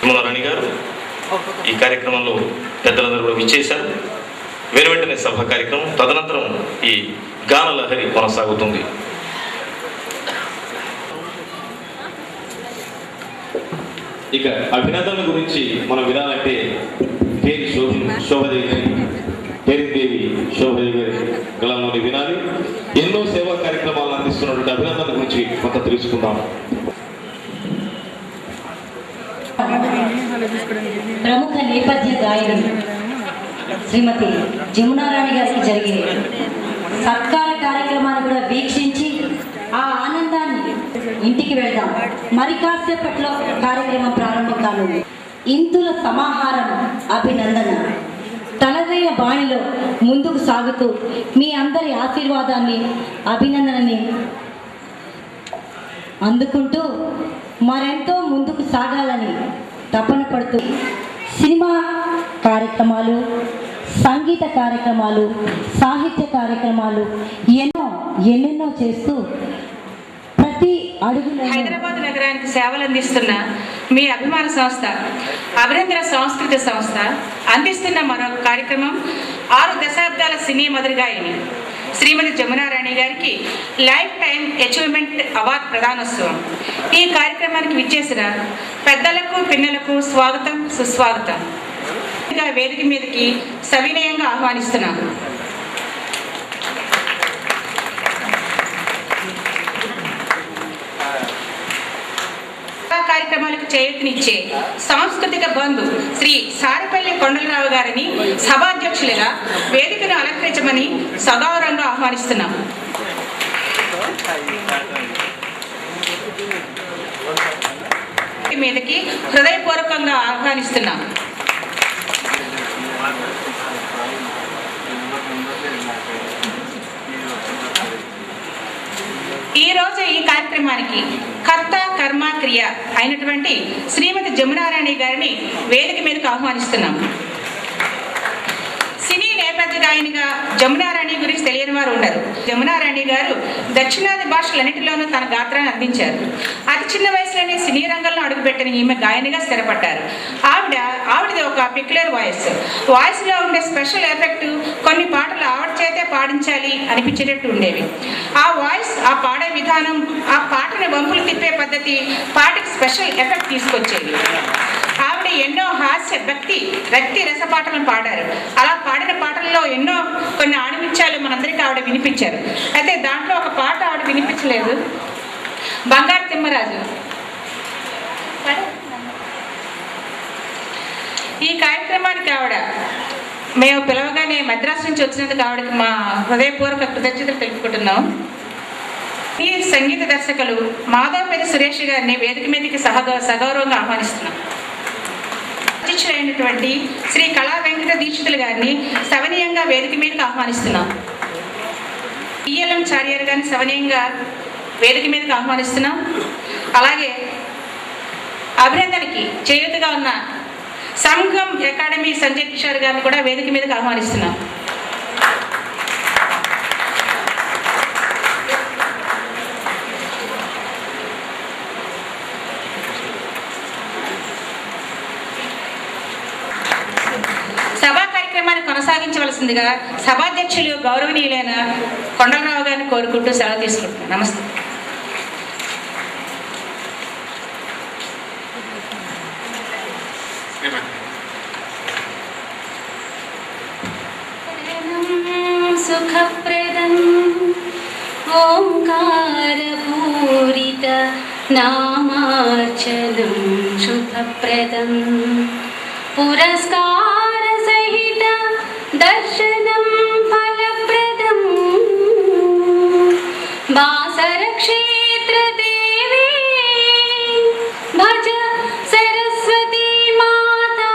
జమునారాణి గారు ఈ కార్యక్రమంలో పెద్దలందరూ కూడా విచ్చేశారు. వెనువెంటనే సభ కార్యక్రమం, తదనంతరం ఈ గాన లహరి కొనసాగుతుంది. ఇక అభినందనల గురించి మనం వినాలంటే పేరు శోభదేవి గారి పేరుదేవి శోభదేవి గారి గళంలోని వినాలి. ఎన్నో సేవా కార్యక్రమాలను అందిస్తున్నటువంటి అభినందనల గురించి కొంత తెలుసుకుందాం. ప్రముఖ నేపథ్య గాయని శ్రీమతి జమునారాణి గారికి జరిగే సత్కార కార్యక్రమాన్ని కూడా వీక్షించి ఆ ఆనందాన్ని ఇంటికి వెళ్దాం. మరి కాసేపట్లో కార్యక్రమం ప్రారంభం కానుంది. ఇంతుల సమాహారం అభినందన తనదైన బాణిలో ముందుకు సాగుతూ మీ అందరి ఆశీర్వాదాన్ని అభినందనని అందుకుంటూ మరెంతో ముందుకు సాగాలని తపన పడుతూ సినిమా కార్యక్రమాలు, సంగీత కార్యక్రమాలు, సాహిత్య కార్యక్రమాలు ఎన్నెన్నో చేస్తూ ప్రతి అడుగులో హైదరాబాద్ నగరానికి సేవలు అందిస్తున్న మీ అభిమాన సంస్థ అభినందన సంస్కృతి సంస్థ అందిస్తున్న మరొక కార్యక్రమం 6 దశాబ్దాల సినీ మధురగాయని శ్రీమతి జమునారాణి గారికి లైఫ్ టైం అచీవ్మెంట్ అవార్డు ప్రదానోత్సవం. ఈ కార్యక్రమానికి విచ్చేసిన పెద్దలకు పిన్నలకు స్వాగతం, సుస్వాగతం. వేదిక మీదకి సవినయంగా ఆహ్వానిస్తున్నాను. కార్యక్రమాలకు చేయూతనిచ్చే సాంస్కృతిక బంధు శ్రీ సారిపల్లి కొండలరావు గారిని సభాధ్యక్షులుగా వేదికను అలంకరించమని సగౌరవంగా ఆహ్వానిస్తున్నాం. మీదకి హృదయపూర్వకంగా ఆహ్వానిస్తున్నాం. ఈరోజు ఈ కార్యక్రమానికి కర్త కర్మ క్రియ అయినటువంటి శ్రీమతి జమునారాణి గారిని వేదిక మీదకు ఆహ్వానిస్తున్నాం. సినీ నేపథ్య గాయనిగా జమునారాణి గురించి తెలియని వారు ఉండరు. జమునారాణి గారు దక్షిణాది భాషలన్నింటిలోనూ తన గాత్రాన్ని అందించారు. అతి చిన్న వయసులోనే సినీ రంగంలో అడుగుపెట్టిన ఈమె గాయనిగా స్థిరపడ్డారు. ఆవిడది ఒక పెక్యులర్ వాయిస్లో ఉండే స్పెషల్ ఎఫెక్ట్ కొన్ని పాటలు ఆవిడ చేతే పాడించాలి అనిపించేటట్టు ఉండేవి. ఆ వాయిస్, ఆ పాడే విధానం, ఆ పాటని వంపులు తిప్పే పద్ధతి పాటకి స్పెషల్ ఎఫెక్ట్ తీసుకొచ్చేవి. ఆవిడ ఎన్నో హాస్య వ్యక్తి రసపాటలను పాడారు. అలా పాడిన పాటల్లో కొన్ని ఆణిముత్యాలు మనందరికీ ఆవిడ వినిపించారు. అయితే దాంట్లో ఒక పాట ఆవిడ వినిపించలేదు, బంగారు తిమ్మరాజు. ఈ కార్యక్రమానికి ఆవిడ మేము పిలవగానే మద్రాసు నుంచి వచ్చినందుకు ఆవిడకి మా హృదయపూర్వక కృతజ్ఞతలు తెలుపుకుంటున్నాం. ఈ సంగీత దర్శకులు మాధవపల్లి సురేష్ గారిని వేదిక మీదకి సగౌరవంగా ఆహ్వానిస్తున్నాం. అధ్యక్షులైనటువంటి శ్రీ కళా వెంకట దీక్షితులు గారిని సవనీయంగా వేదిక మీదకి ఆహ్వానిస్తున్నాం. ఈఎల్ఎం చార్యర్ గారిని సవనీయంగా వేదిక మీదకి ఆహ్వానిస్తున్నాం. అలాగే అభినందనకి చేయూతగా ఉన్న సంఘం అకాడమీ సంజయ్ కిషోర్ గారిని కూడా వేదిక మీదకి ఆహ్వానిస్తున్నాం. సభా కార్యక్రమాన్ని కొనసాగించవలసిందిగా సభాధ్యక్షులు గౌరవనీయులైన కొండలరావు గారిని కోరుకుంటూ సెలవు తీసుకుంటున్నాను. నమస్తే. సుఖప్రదం ఓంకారపూరిత నామార్చనం శుభప్రదం పురస్కార సహిత దర్శనం ఫలప్రదం బాసర క్షేత్ర దేవి భజ సరస్వతి మాతా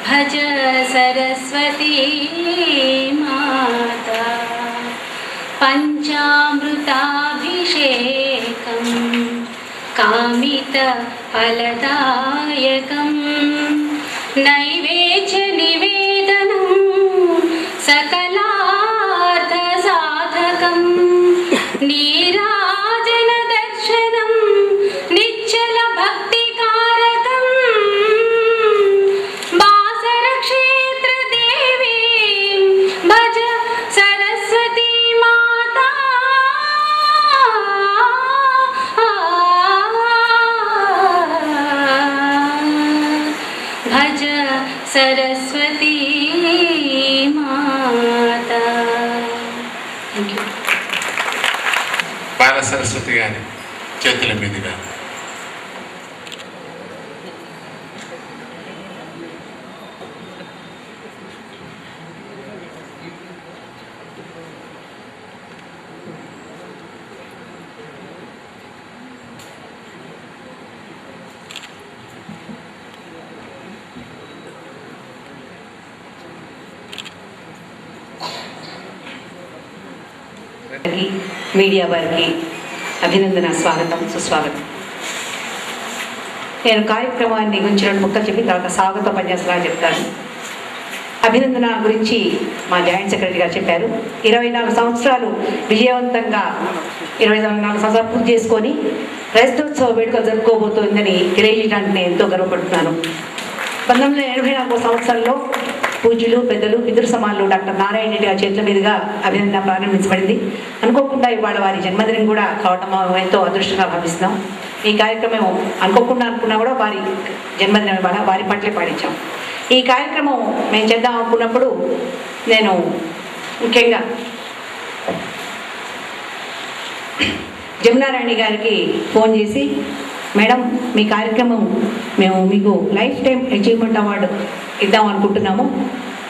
భజ సరస్వతి మాతా పంచామృతాభిషేకం కామిత ఫలదాయకం నైవేద్య నివేదనం సకలార్థ సాధకం నీరాజన సరస్వతీ మాత. Thank you. బాల సరస్వతి గారి చేతుల మీదుగా మీడియా వారికి అభినందన, స్వాగతం, సుస్వాగతం. నేను కార్యక్రమాన్ని గురించి 2 ముక్కలు చెప్పి తర్వాత స్వాగత ఉపన్యాసాలు చెప్తాను. అభినందన గురించి మా జాయింట్ సెక్రటరీ గారు చెప్పారు. 24 సంవత్సరాలు విజయవంతంగా 24 సంవత్సరాలు పూర్తి చేసుకొని క్రైస్తవోత్సవ వేడుకలు జరుపుకోబోతోందని తెలియజేయడానికి నేను ఎంతో గర్వపడుతున్నాను. 1984 సంవత్సరంలో పూజ్యులు, పెద్దలు, పితృ సమానులు డాక్టర్ నారాయణ రెడ్డి గారి చేతుల మీదుగా అభినందన ప్రారంభించబడింది. అనుకోకుండా ఇవాళ వారి జన్మదినం కూడా కావటం ఎంతో అదృష్టంగా భావిస్తున్నాం. ఈ కార్యక్రమం అనుకున్నా కూడా వారి జన్మదినం ఇవాళ వారి పట్లే పాటించాం. ఈ కార్యక్రమం మేము చేద్దాం అనుకున్నప్పుడు నేను ముఖ్యంగా జమునారాణి గారికి ఫోన్ చేసి, మేడం మీ కార్యక్రమం మేము మీకు లైఫ్ టైం అచీవ్మెంట్ అవార్డు ఇద్దాం అనుకుంటున్నాము.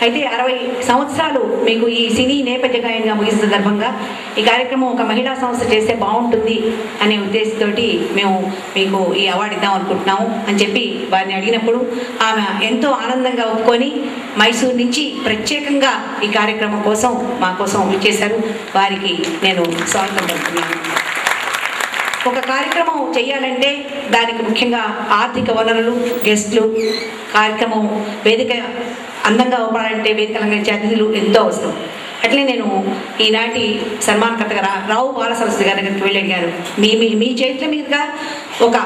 అయితే 60 సంవత్సరాలు మీకు ఈ సినీ నేపథ్య గాయంగా ముగిసిన సందర్భంగా ఈ కార్యక్రమం ఒక మహిళా సంస్థ చేస్తే బాగుంటుంది అనే ఉద్దేశంతో మేము మీకు ఈ అవార్డు ఇద్దాం అనుకుంటున్నాము అని చెప్పి వారిని అడిగినప్పుడు ఆమె ఎంతో ఆనందంగా ఒప్పుకొని మైసూరు నుంచి ప్రత్యేకంగా ఈ కార్యక్రమం కోసం మా కోసం ఇచ్చేశారు. వారికి నేను స్వాగతం పలుకుతున్నాను. ఒక కార్యక్రమం చేయాలంటే దానికి ముఖ్యంగా ఆర్థిక వనరులు, గెస్టులు, కార్యక్రమం వేదిక అందంగా అవ్వాలంటే వేదిక అలంకరించే అతిథులు ఎంతో అవసరం. అట్లే నేను ఈనాటి సన్మానకర్తగా రావు బాల సరస్వతి గారి దగ్గరికి వెళ్ళి అడిగారు, మీ చేతుల మీదుగా ఒక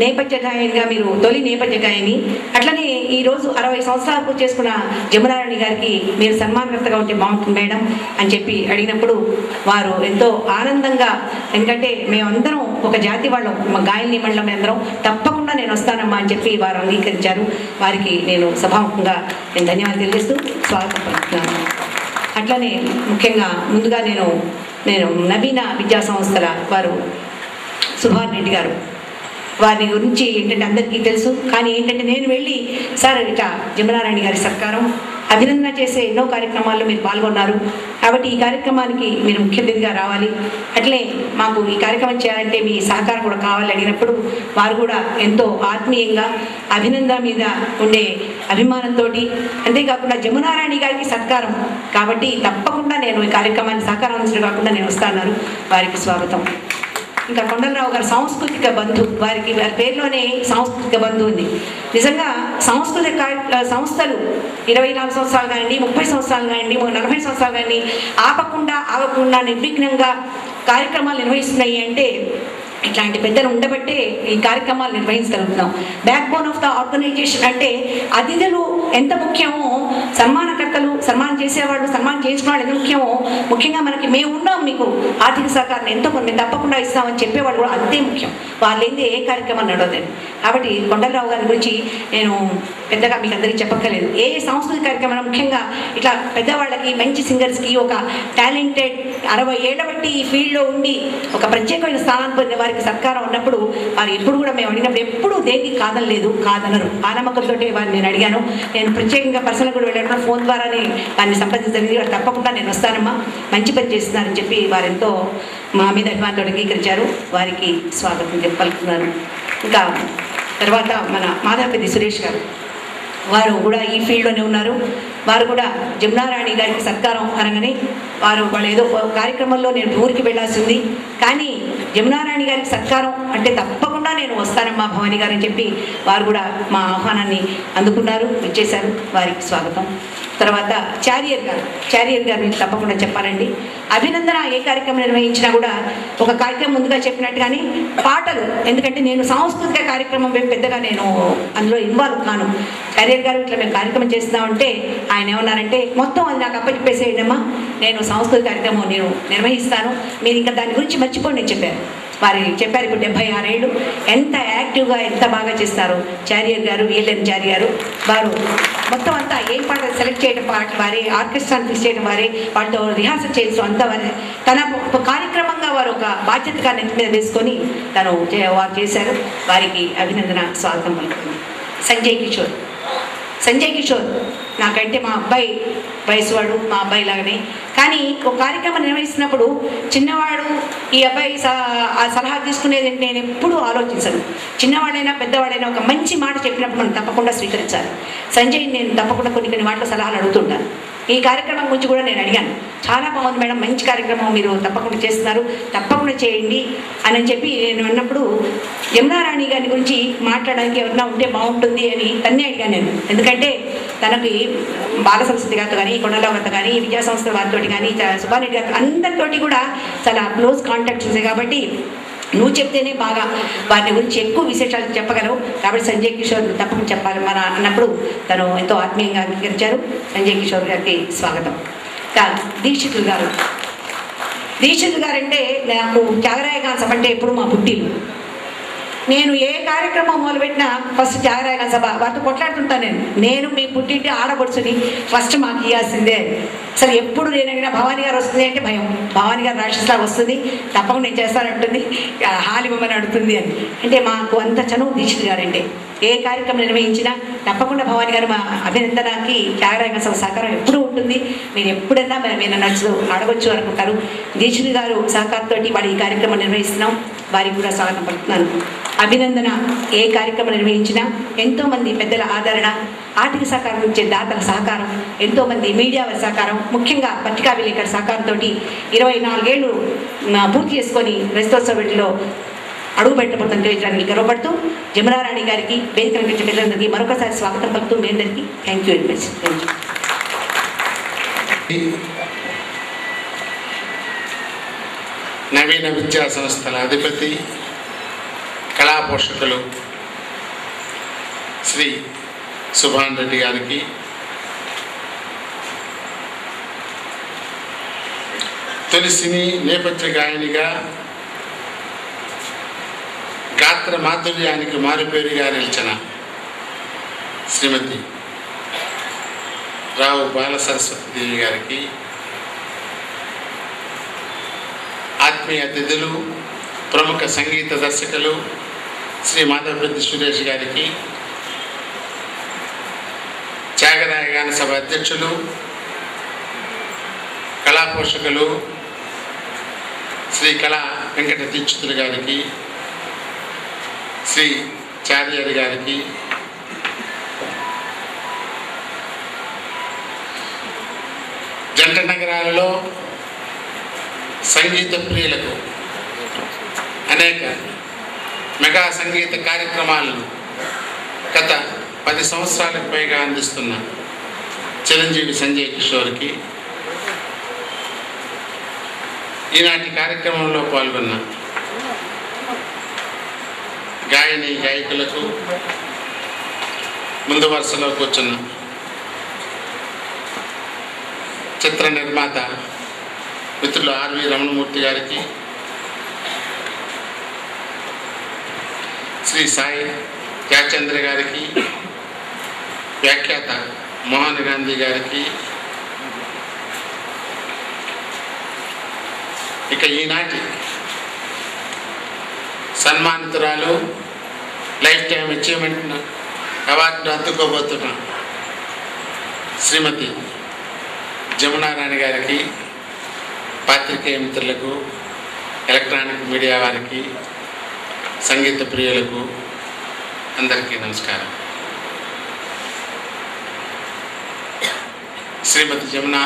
నేపథ్య గాయనిగా మీరు తొలి నేపథ్య గాయని, అట్లనే ఈరోజు 60 సంవత్సరాలు పూర్తి చేసుకున్న జమునారాణి గారికి మీరు సన్మానకర్తగా ఉంటే బాగుంటుంది మేడం అని చెప్పి అడిగినప్పుడు వారు ఎంతో ఆనందంగా, ఎందుకంటే మేమందరం ఒక జాతి వాళ్ళం, మా గాయని మండలం అందరం, తప్పకుండా నేను వస్తానమ్మా అని చెప్పి వారు అంగీకరించారు. వారికి నేను సభాముఖంగా నేను ధన్యవాదాలు తెలియజేస్తూ స్వాగతం పలుకుతున్నాను. అట్లనే ముఖ్యంగా ముందుగా నేను నవీన విద్యా సంస్థల వారు సుభాన్ రెడ్డి గారు, వారి గురించి ఏంటంటే అందరికీ తెలుసు. కానీ ఏంటంటే నేను వెళ్ళి సార్ ఇట్లా జమునారాణి గారి సత్కారం, అభినందన చేసే ఎన్నో కార్యక్రమాల్లో మీరు పాల్గొన్నారు కాబట్టి ఈ కార్యక్రమానికి మీరు ముఖ్య అతిథిగా రావాలి, అట్లే మాకు ఈ కార్యక్రమం చేయాలంటే మీ సహకారం కూడా కావాలి అడిగినప్పుడు వారు కూడా ఎంతో ఆత్మీయంగా అభినందన మీద ఉండే అభిమానంతో, అంతేకాకుండా జమునారాణి గారికి సత్కారం కాబట్టి తప్పకుండా నేను ఈ కార్యక్రమాన్ని సహకారం అందించడం కాకుండా నేను వస్తాను. వారికి స్వాగతం. ఇంకా కొండలరావు గారు సాంస్కృతిక బంధు, వారి పేరులోనే సాంస్కృతిక బంధు ఉంది. నిజంగా సాంస్కృతిక సంస్థలు 24 సంవత్సరాలు కానివ్వండి, 30 సంవత్సరాలు కానివ్వండి, 40 సంవత్సరాలు కానీ ఆగకుండా నిర్విఘ్నంగా కార్యక్రమాలు నిర్వహిస్తున్నాయి అంటే ఇట్లాంటి పెద్దలు ఉండబట్టే ఈ కార్యక్రమాలు నిర్వహించగలుగుతున్నాం. Backbone of the organisation అంటే అతిథులు ఎంత ముఖ్యమో, సన్మానకర్తలు, సన్మానం చేసేవాళ్ళు, సన్మానం చేసిన వాళ్ళు ఎంత ముఖ్యమో, ముఖ్యంగా మనకి మేము ఉన్నాం, మీకు ఆర్థిక సహకారం ఎంతో మేము తప్పకుండా ఇస్తామని చెప్పేవాళ్ళు కూడా అంతే ముఖ్యం. వాళ్ళు ఏంది ఏ కార్యక్రమం నడవదండి. కాబట్టి కొండలరావు గారి గురించి నేను పెద్దగా మీకు అందరికీ చెప్పక్కర్లేదు. ఏ సాంస్కృతిక కార్యక్రమం ముఖ్యంగా ఇట్లా పెద్దవాళ్ళకి, మంచి సింగర్స్కి, ఒక టాలెంటెడ్ 60 ఏళ్ల బట్టి ఈ ఫీల్డ్లో ఉండి ఒక ప్రత్యేకమైన స్థానాన్ని పొందిన వారికి సత్కారం ఉన్నప్పుడు వారు ఎప్పుడు కూడా మేము అడిగినప్పుడు ఎప్పుడు దేనికి కాదనరు. ఆ నమ్మకంతో వారిని నేను అడిగాను. నేను ప్రత్యేకంగా పర్సనల్ కూడా వెళ్ళినప్పుడు ఫోన్ ద్వారానే వారిని సంప్రదించగలిగి వారు తప్పకుండా నేను వస్తానమ్మా, మంచి పని చేస్తున్నారని చెప్పి వారు ఎంతో మా మీద అభిమానంతో అంగీకరించారు. వారికి స్వాగతం చెప్పలుకున్నాను. ఇంకా తర్వాత మన మాధవపల్లి సురేష్ గారు, వారు కూడా ఈ ఫీల్డ్లోనే ఉన్నారు. వారు కూడా జమునారాణి గారికి సత్కారం అనగానే వాళ్ళు ఏదో కార్యక్రమంలో నేను ఊరికి వెళ్ళాల్సింది, కానీ జమునారాణి గారికి సత్కారం అంటే తప్పకుండా నేను వస్తానమ్మా భవానీ గారు అని చెప్పి వారు కూడా మా ఆహ్వానాన్ని అందుకున్నారు, ఇచ్చేశారు. వారికి స్వాగతం. తర్వాత చారియర్ గారు మీకు తప్పకుండా చెప్పాలండి. అభినందన ఏ కార్యక్రమం నిర్వహించినా కూడా ఒక కార్యక్రమం ముందుగా చెప్పినట్టుగానే పాటలు, ఎందుకంటే నేను సాంస్కృతిక కార్యక్రమం పెద్దగా నేను అందులో ఇన్వాల్వ్ కాను. చారియర్ గారు ఇట్లా మేము కార్యక్రమం చేస్తున్నామంటే ఆయన ఏమన్నారంటే మొత్తం అది నాకు అప్పచెప్పేసేయండమ్మా, నేను సాంస్కృతిక కార్యక్రమం నేను నిర్వహిస్తాను, మీరు ఇంకా దాని గురించి మర్చిపోండి అని చెప్పారు. వారి చెప్పారు ఇప్పుడు 76 ఏళ్ళు. ఎంత యాక్టివ్గా ఎంత బాగా చేస్తారు చారియర్ గారు, విఎల్ఎన్ చారి గారు. వారు మొత్తం అంతా ఏం పాట సెలెక్ట్ చేయడం పాటలు వారి, ఆర్కెస్ట్రాని ఫిక్స్ చేయడం వారి, వాళ్ళతో రిహార్సల్ చేయడం అంతా వారి. తన కార్యక్రమంగా వారు ఒక బాధ్యతగా నెత్తి మీద వేసుకొని వారు చేశారు. వారికి అభినందన స్వాగతం పలుకుతుంది. సంజయ్ కిషోర్ నాకంటే మా అబ్బాయి వయసువాడు, మా అబ్బాయి లాగానే. కానీ ఒక కార్యక్రమం నిర్వహిస్తున్నప్పుడు చిన్నవాడు ఈ అబ్బాయి ఆ సలహా తీసుకునేది నేను ఎప్పుడూ ఆలోచించను. చిన్నవాడైనా పెద్దవాడైనా ఒక మంచి మాట చెప్పినప్పుడు మనం తప్పకుండా స్వీకరించాలి. సంజయ్ నేను తప్పకుండా కొన్ని మాటల సలహాలు అడుగుతుంటాను. ఈ కార్యక్రమం గురించి కూడా నేను అడిగాను. చాలా బాగుంది మేడం, మంచి కార్యక్రమం మీరు తప్పకుండా చేస్తున్నారు, తప్పకుండా చేయండి అని చెప్పి నేను అన్నప్పుడు యమునారాణి గారి గురించి మాట్లాడడానికి ఎవరైనా ఉంటే బాగుంటుంది అని తన్నే అడిగాను నేను. ఎందుకంటే తనకి బాలసరస్వతి గారితో కానీ, కొండలరావు గారితో కానీ, విద్యా సంస్థల వారితో కానీ, సుబ్బారెడ్డి గారితో అందరితోటి కూడా చాలా క్లోజ్ కాంటాక్ట్స్ ఉన్నాయి. కాబట్టి నువ్వు చెప్తేనే బాగా వారి గురించి ఎక్కువ విశేషాలు చెప్పగలవు, కాబట్టి సంజయ్ కిషోర్ తప్పకుండా చెప్పాలి మన అన్నప్పుడు తను ఎంతో ఆత్మీయంగా అంగీకరించారు. సంజయ్ కిషోర్ గారికి స్వాగతం. దీక్షితులు గారు అంటే నాకు త్యాగరాయ గాన సభ అంటే ఎప్పుడు మా పుట్టిల్లు. నేను ఏ కార్యక్రమం మొదలుపెట్టినా ఫస్ట్ త్యాగరాయ గాన సభ వారితో కొట్లాడుతుంటాను. నేను మీ పుట్టింటి ఆడపడుచుని ఫస్ట్ మాకు ఇవ్వాల్సిందే. అసలు ఎప్పుడు నేను భవానీ గారు వస్తుంది అంటే భయం. భవానీ గారు రాక్షసులా వస్తుంది, తప్పకుండా నేను చేస్తానంటుంది, హాలి బొమ్మని అడుగుతుంది అని. అంటే మాకు అంత చనువు దీక్షిత్ గారు అంటే. ఏ కార్యక్రమం నిర్వహించినా తప్పకుండా భవానీ గారు మా అభినందనకి త్యాగరాయ గాన సభ సహకారం ఎప్పుడూ ఉంటుంది. మీరు ఎప్పుడైనా మీరు నచ్చు అడగొచ్చు అనుకుంటారు. దీక్షిత్ గారు సహకారంతో వాడు ఈ కార్యక్రమం నిర్వహిస్తున్నాం. వారికి కూడా స్వాగతం పడుతున్నాను. అభినందన ఏ కార్యక్రమం నిర్వహించినా ఎంతోమంది పెద్దల ఆదరణ, ఆర్థిక సహకారం ఇచ్చే దాతల సహకారం, ఎంతోమంది మీడియా వారి సహకారం, ముఖ్యంగా పత్రికా విలేకరుల సహకారంతో 24 ఏళ్ళు పూర్తి చేసుకొని రజతోత్సవ వేటలో అడుగు పెట్టబోతుందని తెలియజేయడానికి గర్వపడుతూ జమునారాణి గారికి, వేదిక రంగించే పిల్లలందరికీ మరొకసారి స్వాగతం పలుకుతూ మీ అందరికీ థ్యాంక్ యూ వెరీ మచ్. నవీన విద్యా సంస్థల అధిపతి, కళా పోషకులు శ్రీ సుభాన్ రెడ్డి గారికి, తొలి సినీ నేపథ్య గాయనిగా గాత్ర మాధుర్యానికి మారుపేరుగా నిలిచిన శ్రీమతి రావు బాల సరస్వతి దేవి గారికి, ఆత్మీయ అతిథులు ప్రముఖ సంగీత దర్శకులు శ్రీ మాధవరెడ్డి సురేష్ గారికి, త్యాగరాయ గాన సభ అధ్యక్షులు, కళా పోషకులు శ్రీ కళా వెంకట దీక్షితులు గారికి, శ్రీ చార్యర్ గారికి, జంట నగరాలలో సంగీత ప్రియులకు అనేక మెగా సంగీత కార్యక్రమాలను గత 10 సంవత్సరాలకు పైగా అందిస్తున్న చిరంజీవి సంజయ్ కిషోర్కి, ఈనాటి కార్యక్రమంలో పాల్గొన్న గాయని గాయకులకు, ముందు వరుసలో కూర్చున్న చిత్ర నిర్మాత మిత్రులు ఆర్వి రమణమూర్తి గారికి, శ్రీ సాయి యాచంద్ర గారికి, వ్యాఖ్యాత మోహన్ గాంధీ గారికి, ఇక ఈనాటి సన్మానితురాలు లైఫ్ టైం అచీవ్మెంట్ అవార్డు అందుకోబోతున్న శ్రీమతి జమునారాణి గారికి, పాత్రికేయ మిత్రులకు, ఎలక్ట్రానిక్ మీడియా వారికి, సంగీత ప్రియులకు అందరికీ నమస్కారం. శ్రీమతి జమునా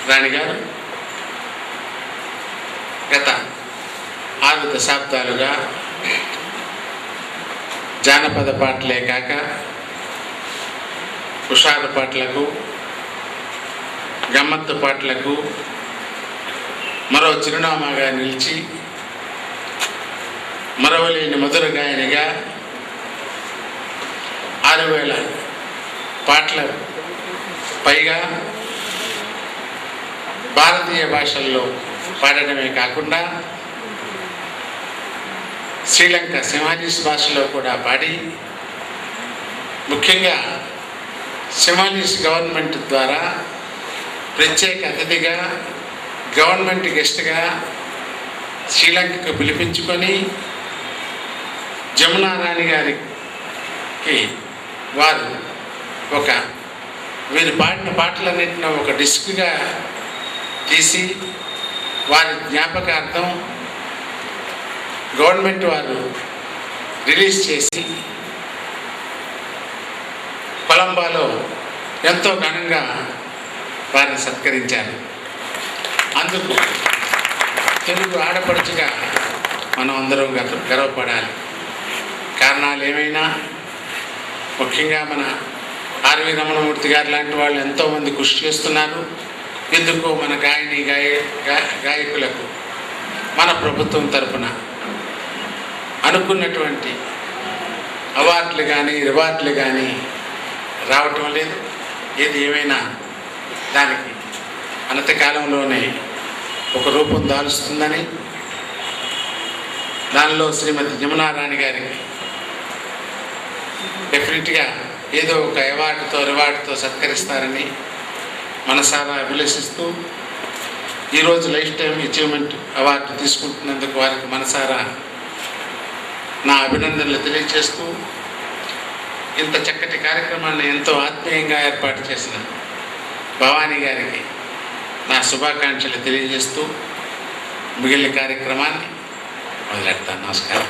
రాణి గారు గత 6 దశాబ్దాలుగా జానపద పాటలే కాక హుషారు పాటలకు, గమ్మత్తు పాటలకు మరో చిరునామాగా నిలిచి మరవలేని మధుర గాయనిగా 6000 పాటల పైగా భారతీయ భాషల్లో పాడడమే కాకుండా శ్రీలంక సింహాలీస్ భాషలో కూడా పాడి ముఖ్యంగా సింహాలీస్ గవర్నమెంట్ ద్వారా ప్రత్యేక అతిథిగా గవర్నమెంట్ గెస్ట్గా శ్రీలంకకు పిలిపించుకొని జమునా రాణి గారికి వారు వీరు పాడిన పాటలన్నింటినీ ఒక డిస్క్గా తీసి వారి జ్ఞాపకార్థం గవర్నమెంట్ వారు రిలీజ్ చేసి కొలంబోలో ఎంతో ఘనంగా వారిని సత్కరించారు. అందుకు తెలుగు ఆడపడుచుగా మనం అందరం గర్వపడాలి. కారణాలు ఏమైనా ముఖ్యంగా మన ఆర్వి రమణమూర్తి గారు లాంటి వాళ్ళు ఎంతోమంది కృషి చేస్తున్నారు. ఇందుకు మన గాయకులకు మన ప్రభుత్వం తరపున అనుకున్నటువంటి అవార్డులు కానీ రివార్డులు కానీ రావటం లేదు. ఏది ఏమైనా దానికి అనతి కాలంలోనే ఒక రూపం దాలుస్తుందని, దానిలో శ్రీమతి జమునా రాణి గారికి డెఫినెట్గా ఏదో ఒక రివార్డుతో సత్కరిస్తారని మనసారా అభిలషిస్తూ ఈరోజు లైఫ్ టైం అచీవ్మెంట్ అవార్డు తీసుకుంటున్నందుకు వారికి మనసారా నా అభినందనలు తెలియజేస్తూ ఇంత చక్కటి కార్యక్రమాన్ని ఎంతో ఆత్మీయంగా ఏర్పాటు చేసిన భవానీ గారికి నా శుభాకాంక్షలు తెలియజేస్తూ మిగిలిన కార్యక్రమాన్ని మొదలెడతాను. నమస్కారం.